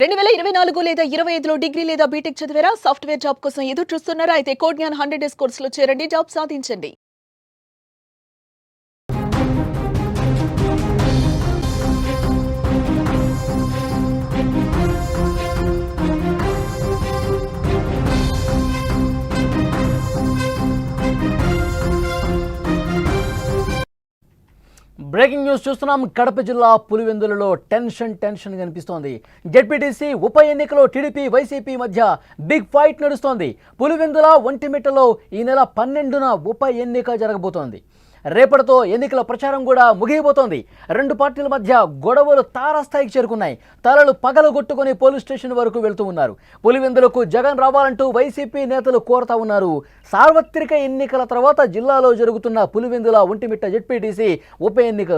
2024 లేదా 25లో డిగ్రీ లేదా బీటెక్ చదివారా? సాఫ్ట్‌వేర్ జాబ్ కోసం ఎదురు చూస్తున్నారా? అయితే కోడ్‌జ్ఞాన్ 100 డేస్ కోర్సులో చేరండి, జాబ్ సాధించండి. బ్రేకింగ్ న్యూస్ చూస్తున్నాం. కడప జిల్లా పులివెందులలో టెన్షన్ కనిపిస్తోంది. జెడ్పీటీసీ ఉప ఎన్నికలో టీడీపీ వైసీపీ మధ్య బిగ్ ఫైట్ నడుస్తోంది. పులివెందుల ఒంటిమిట్టలో ఈ నెల 12న ఉప ఎన్నిక జరగబోతోంది. రేపటితో ఎన్నికల ప్రచారం కూడా ముగియబోతోంది. రెండు పార్టీల మధ్య గొడవలు తారాస్థాయికి చేరుకున్నాయి. తలలు పగలగొట్టుకుని పోలీస్ స్టేషన్ వరకు వెళ్తూ ఉన్నారు. పులివెందులకు జగన్ రావాలంటూ వైసీపీ నేతలు కోరుతా ఉన్నారు. సార్వత్రిక ఎన్నికల తర్వాత జిల్లాలో జరుగుతున్న పులివెందుల ఒంటిమిట్ట జెడ్పీటీసీ ఉప ఎన్నిక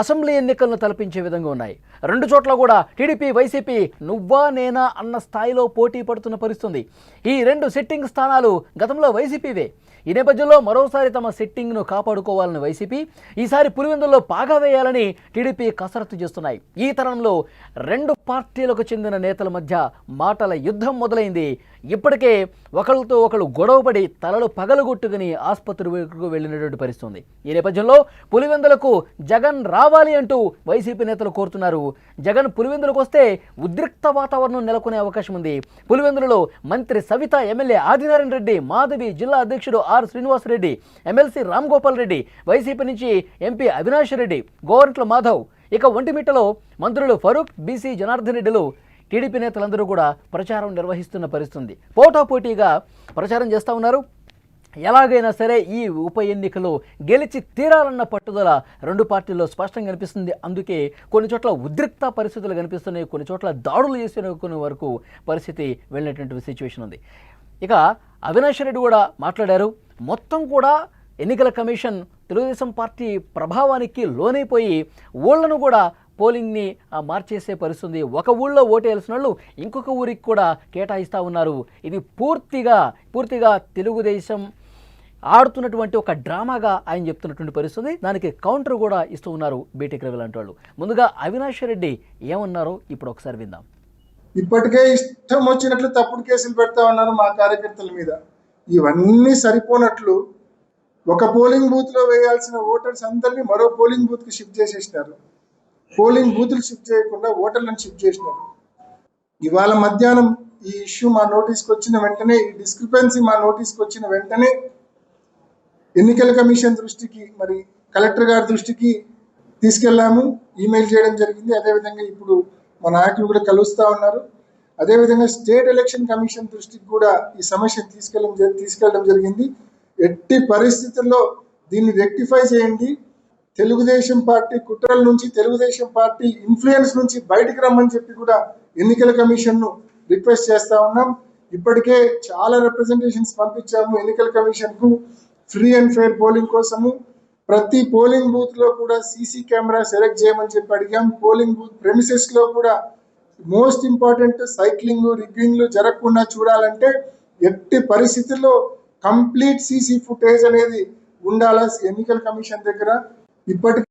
అసెంబ్లీ ఎన్నికలను తలపించే విధంగా ఉన్నాయి. రెండు చోట్ల కూడా టీడీపీ వైసీపీ నువ్వా నేనా అన్న స్థాయిలో పోటీ పడుతున్న పరిస్థితుంది. ఈ రెండు సిట్టింగ్ స్థానాలు గతంలో వైసీపీవే. ఈ నేపథ్యంలో మరోసారి తమ సిట్టింగ్ను కాపాడుకోవాలని వైసీపీ, ఈసారి పులివెందుల్లో పాగా వేయాలని టీడీపీ కసరత్తు చేస్తున్నాయి. ఈ తరంలో రెండు పార్టీలకు చెందిన నేతల మధ్య మాటల యుద్ధం మొదలైంది. ఇప్పటికే ఒకళ్ళతో ఒకళ్ళు గొడవపడి తలలు పగలగొట్టుకుని ఆసుపత్రికి వెళ్ళినటువంటి పరిస్థితుంది. ఈ నేపథ్యంలో పులివెందులకు జగన్ రావాలి అంటూ వైసీపీ నేతలు కోరుతున్నారు. జగన్ పులివెందులకు వస్తే ఉద్రిక్త వాతావరణం నెలకొనే అవకాశం ఉంది. పులివెందులలో మంత్రి సవిత, ఎమ్మెల్యే ఆదినారాయణ రెడ్డి, మాధవి, జిల్లా అధ్యక్షుడు R Srinivasa Reddy, MLC Ram Gopal Reddy, YCP నుంచి ఎంపీ అవినాష్ రెడ్డి, గోరంట్ల మాధవ్, ఇక ఒంటిమిట్టలో మంత్రులు ఫరూక్, బీసీ జనార్దన్ రెడ్డిలు, టీడీపీ నేతలందరూ కూడా ప్రచారం నిర్వహిస్తున్న పరిస్థితుంది. పోటాపోటీగా ప్రచారం చేస్తూ ఉన్నారు. ఎలాగైనా సరే ఈ ఉప ఎన్నికలో గెలిచి తీరాలన్న పట్టుదల రెండు పార్టీల్లో స్పష్టంగా కనిపిస్తుంది. అందుకే కొన్ని చోట్ల ఉద్రిక్త పరిస్థితులు కనిపిస్తున్నాయి. కొన్ని చోట్ల దాడులు చేసిన కొన్ని వరకు పరిస్థితి వెళ్ళినటువంటి సిచ్యువేషన్ ఉంది. ఇక అవినాష్ రెడ్డి కూడా మాట్లాడారు. మొత్తం కూడా ఎన్నికల కమిషన్ తెలుగుదేశం పార్టీ ప్రభావానికి లోనైపోయి ఊళ్ళను కూడా పోలింగ్ని మార్చేసే పరిస్థితుంది. ఒక ఊళ్ళో ఓటేయాల్సిన వాళ్ళు ఇంకొక ఊరికి కూడా కేటాయిస్తూ ఉన్నారు. ఇది పూర్తిగా తెలుగుదేశం ఆడుతున్నటువంటి ఒక డ్రామాగా ఆయన చెప్తున్నటువంటి పరిస్థితి. దానికి కౌంటర్ కూడా ఇస్తూ ఉన్నారు బీటెక్ రవి లాంటి వాళ్ళు. ముందుగా అవినాష్ రెడ్డి ఏమన్నారో ఇప్పుడు ఒకసారి విందాం. ఇప్పటికే ఇష్టం వచ్చినట్లు తప్పుడు కేసులు పెడతా ఉన్నారు మా కార్యకర్తల మీద. ఇవన్నీ సరిపోనట్లు ఒక పోలింగ్ బూత్ లో వేయాల్సిన ఓటర్స్ అందరినీ మరో పోలింగ్ బూత్ కి షిఫ్ట్ చేసేసినారు. పోలింగ్ బూతులు షిఫ్ట్ చేయకుండా ఓటర్లను షిఫ్ట్ చేసినారు. ఇవాళ మధ్యాహ్నం ఈ ఇష్యూ మా నోటీస్కి వచ్చిన వెంటనే, ఈ డిస్క్రిపెన్సీ మా నోటీస్కి వచ్చిన వెంటనే ఎన్నికల కమిషన్ దృష్టికి, మరి కలెక్టర్ గారి దృష్టికి తీసుకెళ్లాము, ఈమెయిల్ చేయడం జరిగింది. అదేవిధంగా ఇప్పుడు మా నాయకులు కూడా కలుస్తూ ఉన్నారు. అదేవిధంగా స్టేట్ ఎలక్షన్ కమిషన్ దృష్టికి కూడా ఈ సమస్యను తీసుకెళ్ళడం జరిగింది. ఎట్టి పరిస్థితుల్లో దీన్ని రెక్టిఫై చేయండి, తెలుగుదేశం పార్టీ కుట్రల నుంచి, తెలుగుదేశం పార్టీ ఇన్ఫ్లుయెన్స్ నుంచి బయటికి రమ్మని చెప్పి కూడా ఎన్నికల కమిషన్ను రిక్వెస్ట్ చేస్తా ఉన్నాం. ఇప్పటికే చాలా రిప్రజెంటేషన్స్ పంపించాము ఎన్నికల కమిషన్కు ఫ్రీ అండ్ ఫెయిర్ పోలింగ్ కోసము. ప్రతి పోలింగ్ బూత్ లో కూడా సీసీ కెమెరా సెలెక్ట్ చేయమని చెప్పి అడిగాం. పోలింగ్ బూత్ ప్రెమిసెస్ లో కూడా మోస్ట్ ఇంపార్టెంట్ సైక్లింగ్, రిగ్గింగ్లు జరగకుండా చూడాలంటే ఎట్టి పరిస్థితుల్లో కంప్లీట్ సీసీ ఫుటేజ్ అనేది ఉండాలా ఎన్నికల కమిషన్ దగ్గర. ఇప్పటికీ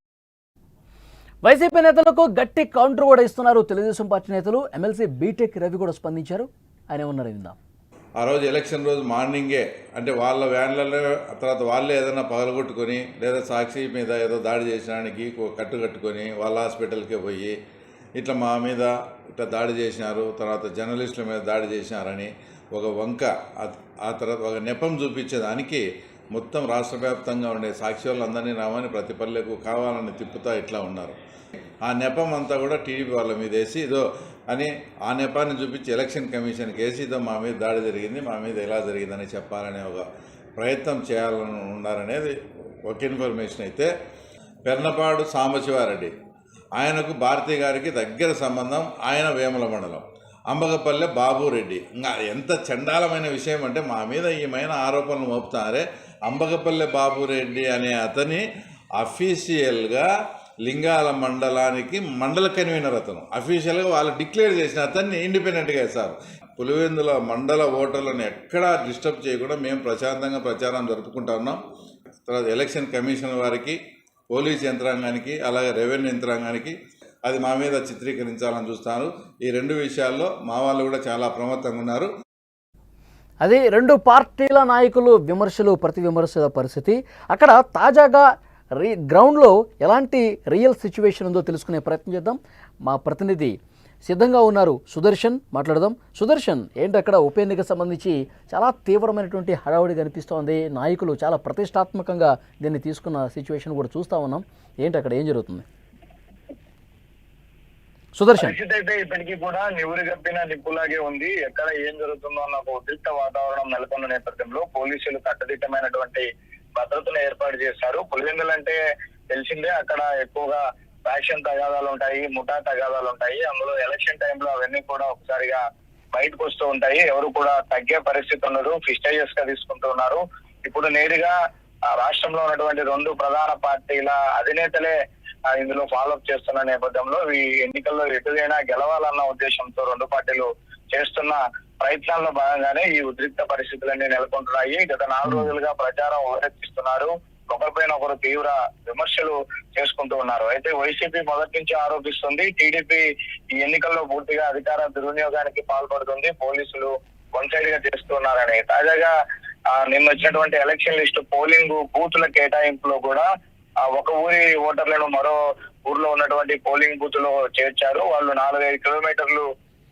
వైసీపీ నేతలకు గట్టి కౌంటర్ కూడా ఇస్తున్నారు తెలుగుదేశం పార్టీ నేతలు. ఎమ్మెల్సీ బీటెక్ రవి కూడా స్పందించారు. ఆయన ఉన్నారు విందాం. ఆ రోజు ఎలక్షన్ రోజు మార్నింగే, అంటే వాళ్ళ వ్యాన్లలో తర్వాత వాళ్ళే ఏదైనా పగలగొట్టుకొని లేదా సాక్షి మీద ఏదో దాడి చేసడానికి కట్టుకొని వాళ్ళ హాస్పిటల్కే పోయి ఇట్లా మా మీద ఇట్లా దాడి చేసినారు, తర్వాత జర్నలిస్టుల మీద దాడి చేసినారని ఒక వంక, ఆ తర్వాత ఒక నెపం చూపించేదానికి మొత్తం రాష్ట్ర వ్యాప్తంగా ఉండే సాక్షి వాళ్ళందరినీ రామని ప్రతి పల్లెకు కావాలని తిప్పుతా ఇట్లా ఉన్నారు. ఆ నెపం అంతా కూడా టీడీపీ వాళ్ళ మీద వేసి ఇదో అని ఆ నెపాన్ని చూపించి ఎలక్షన్ కమిషన్కి వేసి ఇదో మా మీద దాడి జరిగింది, మా మీద ఎలా జరిగిందని చెప్పాలనే ఒక ప్రయత్నం చేయాలని ఉన్నారనేది ఒక ఇన్ఫర్మేషన్. అయితే పెర్నపాడు సాంబశివారెడ్డి, ఆయనకు భారతి గారికి దగ్గర సంబంధం, ఆయన వేముల మండలం. అంబగపల్లె బాబురెడ్డి, ఇంకా ఎంత చండాలమైన విషయం అంటే మా మీద ఏమైనా ఆరోపణలు మోపుతారే. అంబగపల్లె బాబురెడ్డి అనే అతని అఫీషియల్గా లింగాల మండలానికి మండల కన్వీనర్, అతను అఫీషియల్గా వాళ్ళు డిక్లేర్ చేసిన అతన్ని ఇండిపెండెంట్గా వేశారు. పులివెందుల మండల ఓటర్లను ఎక్కడా డిస్టర్బ్ చేయకుండా మేము ప్రశాంతంగా ప్రచారం జరుపుకుంటా ఉన్నాం. తర్వాత ఎలక్షన్ కమిషన్ వారికి, పోలీస్ యంత్రాంగానికి, అలాగే రెవెన్యూ యంత్రాంగానికి అది మా మీద చిత్రీకరించాలని చూస్తారు. ఈ రెండు విషయాల్లో మా వాళ్ళు కూడా చాలా అప్రమత్తంగా ఉన్నారు. అది రెండు పార్టీల నాయకులు విమర్శలు ప్రతి విమర్శల పరిస్థితి. అక్కడ తాజాగా గ్రౌండ్లో ఎలాంటి రియల్ సిచ్యువేషన్ ఉందో తెలుసుకునే ప్రయత్నం చేద్దాం. మా ప్రతినిధి సిద్ధంగా ఉన్నారు, సుదర్శన్. మాట్లాడదాం. సుదర్శన్, ఏంటి అక్కడ ఉప ఎన్నిక సంబంధించి చాలా తీవ్రమైనటువంటి హడావుడి కనిపిస్తోంది. నాయకులు చాలా ప్రతిష్టాత్మకంగా దీన్ని తీసుకున్న సిచ్యువేషన్ కూడా చూస్తూ ఉన్నాం. ఏంటి అక్కడ ఏం జరుగుతుంది సుదర్శన్? పరిస్థితి అయితే ఇప్పటికీ కూడా నివురు గప్పిన నిప్పులాగే ఉంది. ఎక్కడ ఏం జరుగుతుందో అన్న ఒక ఉద్రిక్త వాతావరణం నెలకొన్న నేపథ్యంలో పోలీసులు కట్టుదిట్టమైనటువంటి భద్రతను ఏర్పాటు చేశారు. పులివెందులు అంటే తెలిసిందే, అక్కడ ఎక్కువగా ఫ్యాక్షన్ తగాదాలు ఉంటాయి, ముఠా తగాదాలు ఉంటాయి. అందులో ఎలక్షన్ టైంలో అవన్నీ కూడా ఒకసారిగా బయటకు వస్తూ ఉంటాయి. ఎవరు కూడా తగ్గే పరిస్థితి ఉండదు, ఫిస్టేజెస్ గా తీసుకుంటూ ఉన్నారు. ఇప్పుడు నేరుగా రాష్ట్రంలో ఉన్నటువంటి రెండు ప్రధాన పార్టీల అధినేతలే ఇందులో ఫాలోఅప్ చేస్తున్న నేపథ్యంలో ఈ ఎన్నికల్లో ఎటుదైనా గెలవాలన్న ఉద్దేశంతో రెండు పార్టీలు చేస్తున్న ప్రయత్నాల్లో భాగంగానే ఈ ఉద్రిక్త పరిస్థితులన్నీ నెలకొంటున్నాయి. గత 4 రోజులుగా ప్రచారం హోరెత్తిస్తున్నారు. ఒకరిపైన ఒకరు తీవ్ర విమర్శలు చేసుకుంటూ ఉన్నారు. అయితే వైసీపీ మొదటి నుంచి ఆరోపిస్తుంది టీడీపీ ఈ ఎన్నికల్లో పూర్తిగా అధికార దుర్వినియోగానికి పాల్పడుతుంది, పోలీసులు వన్ సైడ్ గా చేస్తున్నారని. తాజాగా నిన్న వచ్చినటువంటి ఎలక్షన్ లిస్టు పోలింగ్ బూతుల కేటాయింపులో కూడా ఒక ఊరి ఓటర్లను మరో ఊర్లో ఉన్నటువంటి పోలింగ్ బూత్ లో చేర్చారు. వాళ్ళు 4-5 కిలోమీటర్లు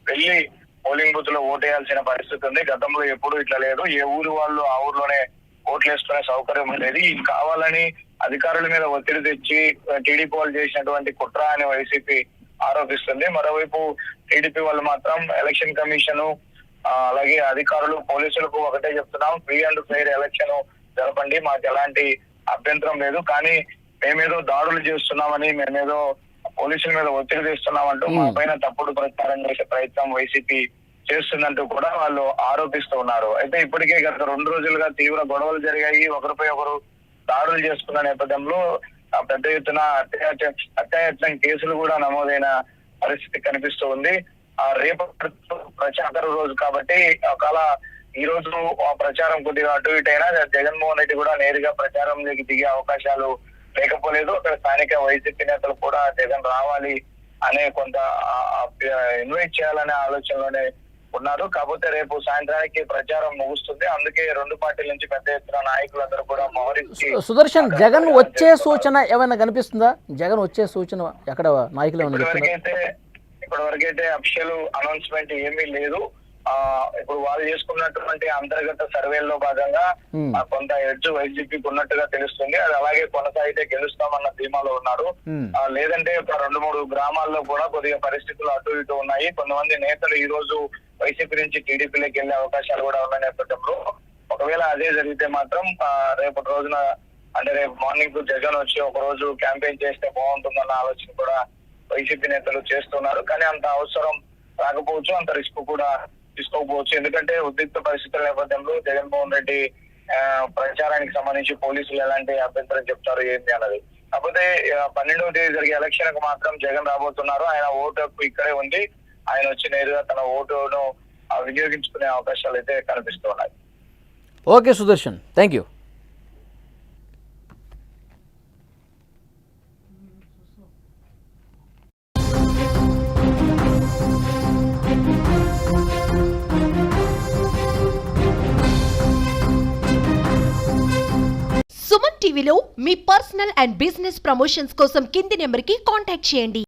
వెళ్లి పోలింగ్ బూత్ లో ఓటేయాల్సిన పరిస్థితి ఉంది. గతంలో ఎప్పుడు ఇట్లా లేదు. ఏ ఊరు వాళ్ళు ఆ ఊర్లోనే ఓట్లు వేసుకునే సౌకర్యం ఉండేది. ఇది కావాలని అధికారుల మీద ఒత్తిడి తెచ్చి టీడీపీ వాళ్ళు చేసినటువంటి కుట్ర అని వైసీపీ ఆరోపిస్తుంది. మరోవైపు టీడీపీ వాళ్ళు మాత్రం ఎలక్షన్ కమిషన్ అలాగే అధికారులు పోలీసులకు ఒకటే చెప్తున్నాం, ఫ్రీ అండ్ ఫెయిర్ ఎలక్షన్ జరపండి, మాకు ఎలాంటి అభ్యంతరం లేదు, కానీ మేమేదో దాడులు చేస్తున్నామని, మేమేదో పోలీసుల మీద ఒత్తిడి తెస్తున్నామంటూ మా పైన తప్పుడు ప్రచారం చేసే ప్రయత్నం వైసీపీ చేస్తుందంటూ కూడా వాళ్ళు ఆరోపిస్తూ ఉన్నారు. అయితే ఇప్పటికే గత 2 రోజులుగా తీవ్ర గొడవలు జరిగాయి. ఒకరిపై ఒకరు దాడులు చేసుకున్న నేపథ్యంలో పెద్ద ఎత్తున అత్యాయత్నం కేసులు కూడా నమోదైన పరిస్థితి కనిపిస్తూ ఉంది. రేపు ప్రచార రోజు కాబట్టి ఒకవేళ ఈ రోజు ప్రచారం కొద్దిగా అటు ఇటు అయినా జగన్మోహన్ రెడ్డి కూడా నేరుగా ప్రచారంలోకి దిగే అవకాశాలు లేకపోలేదు. అక్కడ స్థానిక వైసీపీ నేతలు కూడా జగన్ రావాలి అనే కొంత ఇన్వైట్ చేయాలనే ఆలోచనలోనే ఉన్నారు. కాకపోతే రేపు సాయంత్రానికి ప్రచారం ముగుస్తుంది. అందుకే రెండు పార్టీల నుంచి పెద్ద ఎత్తున నాయకులందరూ కూడా మోహరించి. సుదర్శన్, జగన్ వచ్చే సూచన ఏమైనా కనిపిస్తుందా? జగన్ వచ్చే సూచన ఎక్కడ నాయకులు ఇప్పటివరకైతే అఫీషియల్ అనౌన్స్మెంట్ ఏమీ లేదు. ఇప్పుడు వాళ్ళు చేసుకున్నటువంటి అంతర్గత సర్వేల్లో భాగంగా కొంత ఎడ్జ్ వైసీపీకి ఉన్నట్టుగా తెలుస్తుంది. అది అలాగే కొనసాగితే గెలుస్తామన్న ధీమాలో ఉన్నారు. లేదంటే 2-3 గ్రామాల్లో కూడా కొద్దిగా పరిస్థితులు అటు ఇటు ఉన్నాయి. కొంతమంది నేతలు ఈ రోజు వైసీపీ నుంచి టీడీపీలోకి వెళ్లే అవకాశాలు కూడా ఉన్న నేపథ్యంలో ఒకవేళ అదే జరిగితే మాత్రం రేపటి రోజున అంటే రేపు మార్నింగ్ జగన్ వచ్చి ఒక రోజు క్యాంపెయిన్ చేస్తే బాగుంటుందన్న ఆలోచన కూడా వైసీపీ నేతలు చేస్తున్నారు. కానీ అంత అవసరం రాకపోవచ్చు, అంత రిస్క్ కూడా తీసుకోకపోవచ్చు. ఎందుకంటే ఉద్రిక్త పరిస్థితుల నేపథ్యంలో జగన్మోహన్ రెడ్డి ప్రచారానికి సంబంధించి పోలీసులు ఎలాంటి అభ్యంతరం చెప్తారు ఏంటి అన్నది. కాకపోతే 12వ తేదీ జరిగే ఎలక్షన్ కు మాత్రం జగన్ రాబోతున్నారు. ఆయన ఓటు హక్కు ఇక్కడే ఉంది. ఆయన వచ్చి నేరుగా తన ఓటును వినియోగించుకునే అవకాశాలు అయితే కనిపిస్తూ ఉన్నాయి. Okay Sudarshan, thank you. Suman టీవీలో మీ పర్సనల్ అండ్ బిజినెస్ ప్రమోషన్స్ కోసం కింది నెంబర్కి కాంటాక్ట్ చేయండి.